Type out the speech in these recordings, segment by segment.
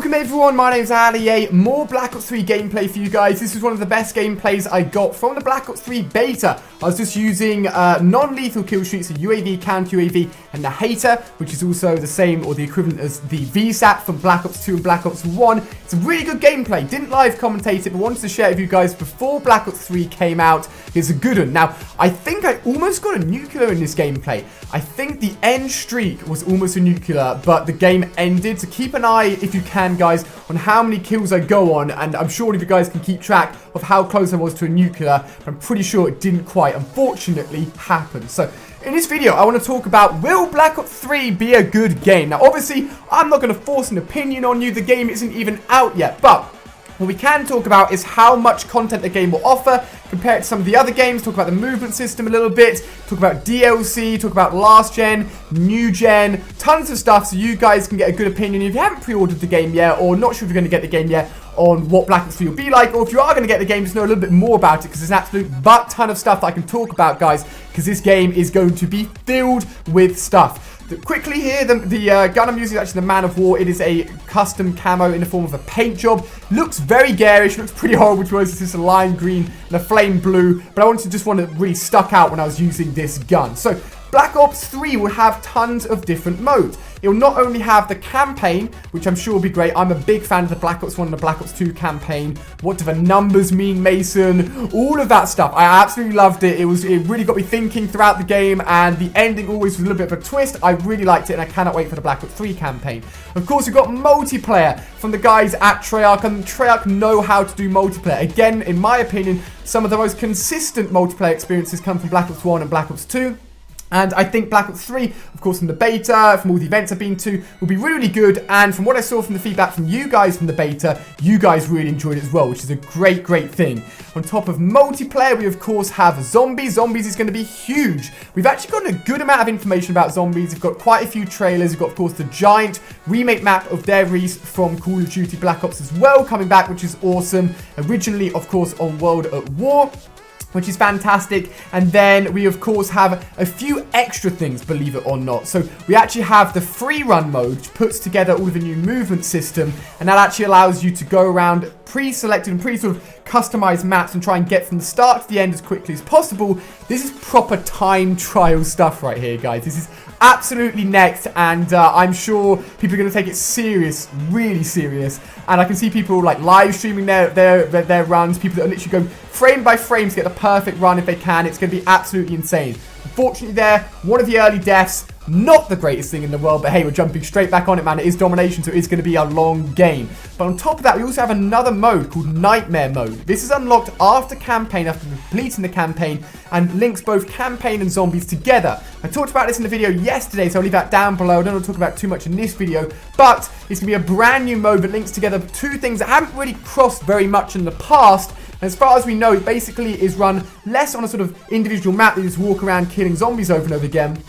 Welcome everyone, my name's Ali. More Black Ops 3 gameplay for you guys. This is one of the best gameplays I got from the Black Ops 3 beta. I was just using non-lethal kill streaks, so UAV, counter UAV, and the Hater, which is also the same or the equivalent as the VSAT from Black Ops 2 and Black Ops 1. It's a really good gameplay. Didn't live commentate it, but wanted to share it with you guys before Black Ops 3 came out. It's a good one. Now, I think I almost got a nuclear in this gameplay. I think the end streak was almost a nuclear, but the game ended. So keep an eye, if you can, guys, on how many kills I go on, and I'm sure if you guys can keep track of how close I was to a nuclear, but I'm pretty sure it didn't quite, unfortunately, happen. So in this video, I want to talk about, will Black Ops 3 be a good game? Now, obviously, I'm not going to force an opinion on you. The game isn't even out yet, but what we can talk about is how much content the game will offer compared to some of the other games. Talk about the movement system a little bit, talk about DLC, talk about last gen, new gen, tons of stuff so you guys can get a good opinion if you haven't pre-ordered the game yet or not sure if you're going to get the game yet on what Black Ops 3 will be like, or if you are going to get the game, just know a little bit more about it because there's an absolute butt ton of stuff that I can talk about, guys, because this game is going to be filled with stuff. Quickly here, the gun I'm using is actually the Man of War. It is a custom camo in the form of a paint job. Looks very garish, looks pretty horrible to us. It's just a lime green and a flame blue, but I wanted to just want to really stuck out when I was using this gun. So Black Ops 3 will have tons of different modes. It will not only have the campaign, which I'm sure will be great. I'm a big fan of the Black Ops 1 and the Black Ops 2 campaign. What do the numbers mean, Mason? All of that stuff. I absolutely loved it. It really got me thinking throughout the game, and the ending always was a little bit of a twist. I really liked it, and I cannot wait for the Black Ops 3 campaign. Of course, we've got multiplayer from the guys at Treyarch, and Treyarch know how to do multiplayer. Again, in my opinion, some of the most consistent multiplayer experiences come from Black Ops 1 and Black Ops 2. And I think Black Ops 3, of course, from the beta, from all the events I've been to, will be really good. And from what I saw from the feedback from you guys from the beta, you guys really enjoyed it as well, which is a great, great thing. On top of multiplayer, we, of course, have zombies. Zombies is going to be huge. We've actually gotten a good amount of information about zombies. We've got quite a few trailers. We've got, of course, the giant remake map of Dare East from Call of Duty Black Ops as well coming back, which is awesome. Originally, of course, on World at War, which is fantastic. And then we, of course, have a few extra things, believe it or not. So we actually have the free run mode, which puts together all of the new movement system, and that actually allows you to go around pre-selected and sort of customized maps and try and get from the start to the end as quickly as possible. This is proper time trial stuff right here, guys. This is absolutely next, and I'm sure people are going to take it serious, really serious. And I can see people like live streaming their runs, people that are literally going frame by frame to get the perfect run if they can. It's going to be absolutely insane. Unfortunately one of the early deaths, not the greatest thing in the world, but hey, we're jumping straight back on it, man. It is domination, so it's going to be a long game. But on top of that, we also have another mode called Nightmare Mode. This is unlocked after campaign, after completing the campaign, and links both campaign and zombies together. I talked about this in the video yesterday, so I'll leave that down below. I don't want to talk about too much in this video, but it's going to be a brand new mode that links together two things that haven't really crossed very much in the past. And as far as we know, it basically is run less on a sort of individual map that you just walk around killing zombies over and over again,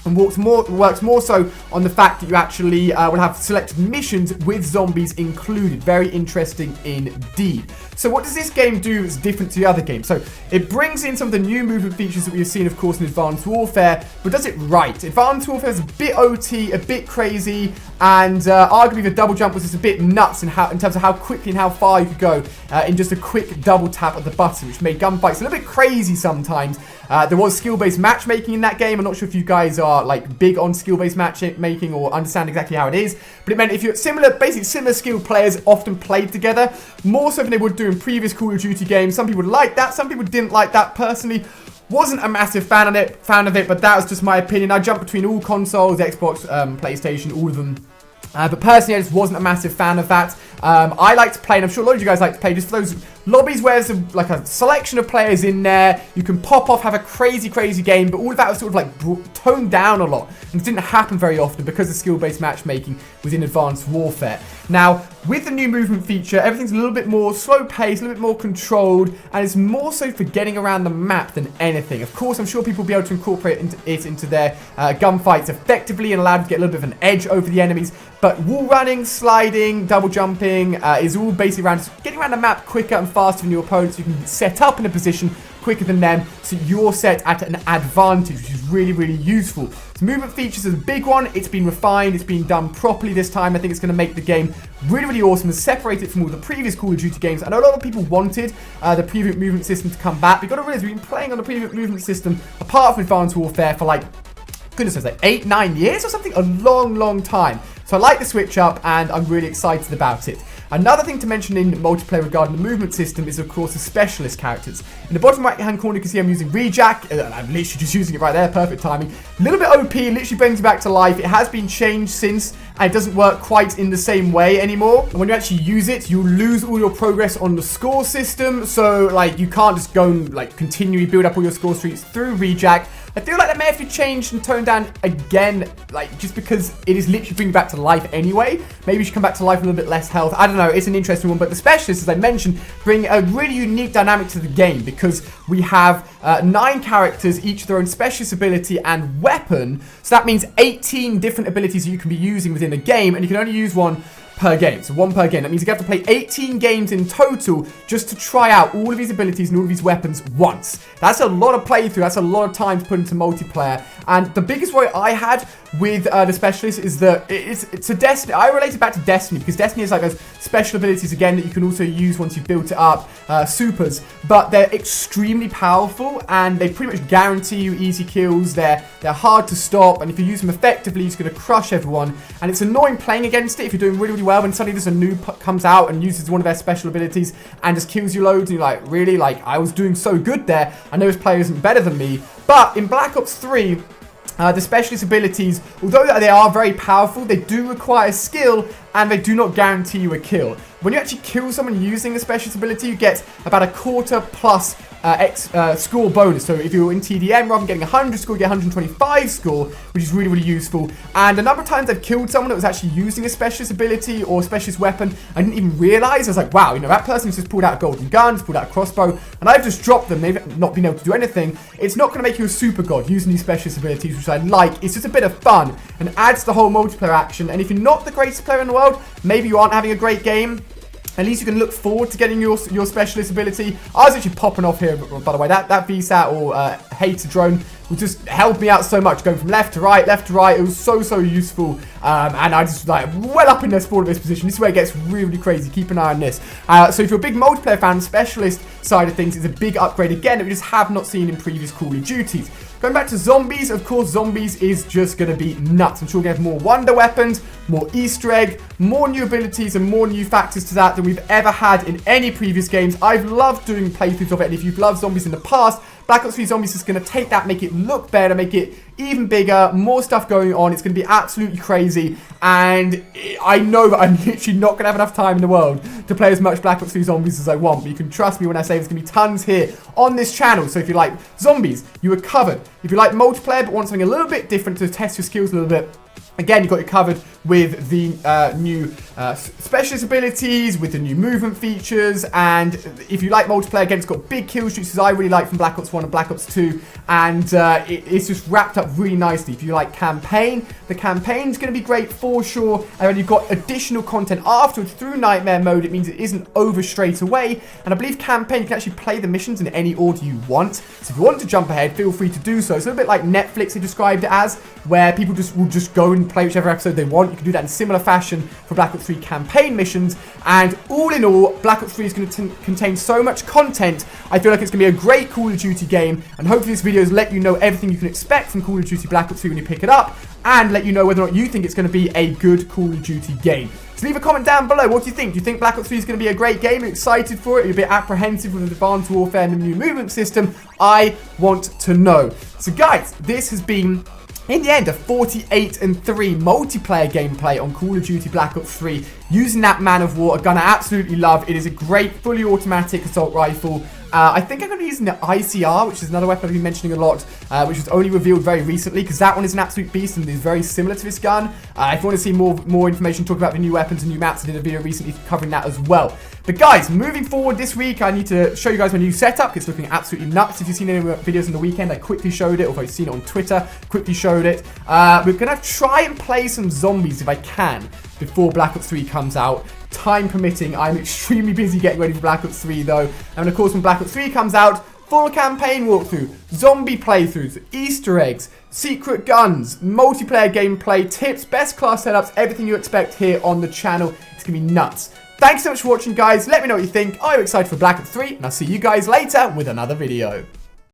and works more so on the fact that you actually will have selected missions with zombies included. Very interesting indeed. So what does this game do that's different to the other games? So it brings in some of the new movement features that we've seen, of course, in Advanced Warfare, but does it right. Advanced Warfare is a bit OT, a bit crazy, and arguably the double jump was just a bit nuts in terms of how quickly and how far you could go in just a quick double tap of the button, which made gunfights a little bit crazy sometimes. There was skill-based matchmaking in that game. I'm not sure if you guys are like big on skill-based matchmaking or understand exactly how it is, but it meant if you're basically similar skilled players often played together, more so than they would do in previous Call of Duty games. Some people liked that, some people didn't like that. Personally, wasn't a massive fan of it, but that was just my opinion. I jumped between all consoles, Xbox, PlayStation, all of them. But personally, I just wasn't a massive fan of that. I like to play, and I'm sure a lot of you guys like to play, just for those lobbies where there's like a selection of players in there. You can pop off, have a crazy, crazy game, but all of that was sort of like toned down a lot. And it didn't happen very often because the skill-based matchmaking was in Advanced Warfare. Now, with the new movement feature, everything's a little bit more slow-paced, a little bit more controlled, and it's more so for getting around the map than anything. Of course, I'm sure people will be able to incorporate it into their gunfights effectively and allow them to get a little bit of an edge over the enemies. But wall running, sliding, double jumping is all basically around getting around the map quicker and faster than your opponents. You can set up in a position quicker than them, so you're set at an advantage, which is really, really useful. So movement features is a big one. It's been refined. It's been done properly this time. I think it's going to make the game really, really awesome and separate it from all the previous Call of Duty games. I know a lot of people wanted the preview movement system to come back. We've got to realize we've been playing on the preview movement system, apart from Advanced Warfare, for like, goodness knows, like 8-9 years or something, a long, long time. So I like the switch up, and I'm really excited about it. Another thing to mention in multiplayer regarding the movement system is, of course, the specialist characters. In the bottom right-hand corner, you can see I'm using Rejack. I'm literally just using it right there, perfect timing. A little bit OP, literally brings you back to life. It has been changed since, and it doesn't work quite in the same way anymore. And when you actually use it, you'll lose all your progress on the score system. So, like, you can't just go and, like, continually build up all your score streaks through Rejack. I feel like that may have to be changed and toned down again, like, just because it is literally bringing back to life anyway. Maybe you should come back to life with a little bit less health. I don't know, it's an interesting one. But the specialists, as I mentioned, bring a really unique dynamic to the game, because we have 9 characters, each with their own specialist ability and weapon. So that means 18 different abilities that you can be using within a game, and you can only use one per game. So 1 per game. That means you have to play 18 games in total just to try out all of these abilities and all of these weapons once. That's a lot of playthrough. That's a lot of time to put into multiplayer. And the biggest worry I had with the specialist is that it's a Destiny. I relate it back to Destiny, because Destiny has like those special abilities again that you can also use once you've built it up, supers, but they're extremely powerful and they pretty much guarantee you easy kills. They're hard to stop, and if you use them effectively, it's going to crush everyone. And it's annoying playing against it if you're doing really, really well, when suddenly there's a noob comes out and uses one of their special abilities and just kills you loads, and you're like, really? Like, I was doing so good there. I know this player isn't better than me. But in Black Ops 3, the specialist abilities, although they are very powerful, they do require skill and they do not guarantee you a kill. When you actually kill someone using a specialist ability, you get about a quarter plus score bonus. So if you're in TDM, rather than getting 100 score, you get 125 score, which is really, really useful. And a number of times I've killed someone that was actually using a specialist ability or a specialist weapon. I didn't even realize. I was like, wow, you know, that person's just pulled out a golden gun, just pulled out a crossbow, and I've just dropped them. They've not been able to do anything. It's not going to make you a super god using these specialist abilities, which I like. It's just a bit of fun and adds to the whole multiplayer action. And if you're not the greatest player in the world, maybe you aren't having a great game, at least you can look forward to getting your specialist ability. I was actually popping off here, by the way. That VSAT or Hater drone would just help me out so much, going from left to right. It was so, so useful. And I just, like, well up in this position. This is where it gets really, really crazy. Keep an eye on this. So if you're a big multiplayer fan, the specialist side of things is a big upgrade again that we just have not seen in previous Call of Duties. Going back to zombies, of course, zombies is just going to be nuts. I'm sure we're going to have more wonder weapons, more Easter egg, more new abilities, and more new factors to that than we've ever had in any previous games. I've loved doing playthroughs of it, and if you've loved zombies in the past, Black Ops 3 Zombies is going to take that, make it look better, make it even bigger, more stuff going on. It's going to be absolutely crazy, and I know that I'm literally not going to have enough time in the world to play as much Black Ops 3 Zombies as I want, but you can trust me when I say there's going to be tons here on this channel. So if you like zombies, you are covered. If you like multiplayer but want something a little bit different to test your skills a little bit, again, you've got it covered with the new specialist abilities, with the new movement features, and if you like multiplayer, again, it's got big kill streaks, as I really like from Black Ops 1 and Black Ops 2, and it's just wrapped up really nicely. If you like campaign, the campaign's going to be great for sure, and then you've got additional content afterwards through Nightmare Mode. It means it isn't over straight away, and I believe campaign, you can actually play the missions in any order you want, so if you want to jump ahead, feel free to do so. It's a little bit like Netflix, they described it as, where people will just go and play whichever episode they want. You can do that in similar fashion for Black Ops 3 campaign missions, and all in all, Black Ops 3 is going to contain so much content. I feel like it's going to be a great Call of Duty game, and hopefully this video has let you know everything you can expect from Call of Duty Black Ops 3 when you pick it up, and let you know whether or not you think it's going to be a good Call of Duty game. So leave a comment down below. What do you think? Do you think Black Ops 3 is going to be a great game? Are you excited for it? Are you a bit apprehensive with Advanced Warfare and the new movement system? I want to know. So guys, this has been, in the end, a 48-3 multiplayer gameplay on Call of Duty Black Ops 3 using that Man of War, a gun I absolutely love. It is a great fully automatic assault rifle. I think I'm going to be using the ICR, which is another weapon I've been mentioning a lot, which was only revealed very recently, because that one is an absolute beast and is very similar to this gun. If you want to see more information, talk about the new weapons and new maps, I did a video recently covering that as well. But guys, moving forward this week, I need to show you guys my new setup. It's looking absolutely nuts. If you've seen any videos on the weekend, I quickly showed it, or if you've seen it on Twitter, quickly showed it. We're going to try and play some zombies if I can before Black Ops 3 comes out. Time permitting. I'm extremely busy getting ready for Black Ops 3 though. And of course, when Black Ops 3 comes out, full campaign walkthrough, zombie playthroughs, Easter eggs, secret guns, multiplayer gameplay, tips, best class setups, everything you expect here on the channel. It's going to be nuts. Thanks so much for watching, guys. Let me know what you think. Are you excited for Black Ops 3? And I'll see you guys later with another video.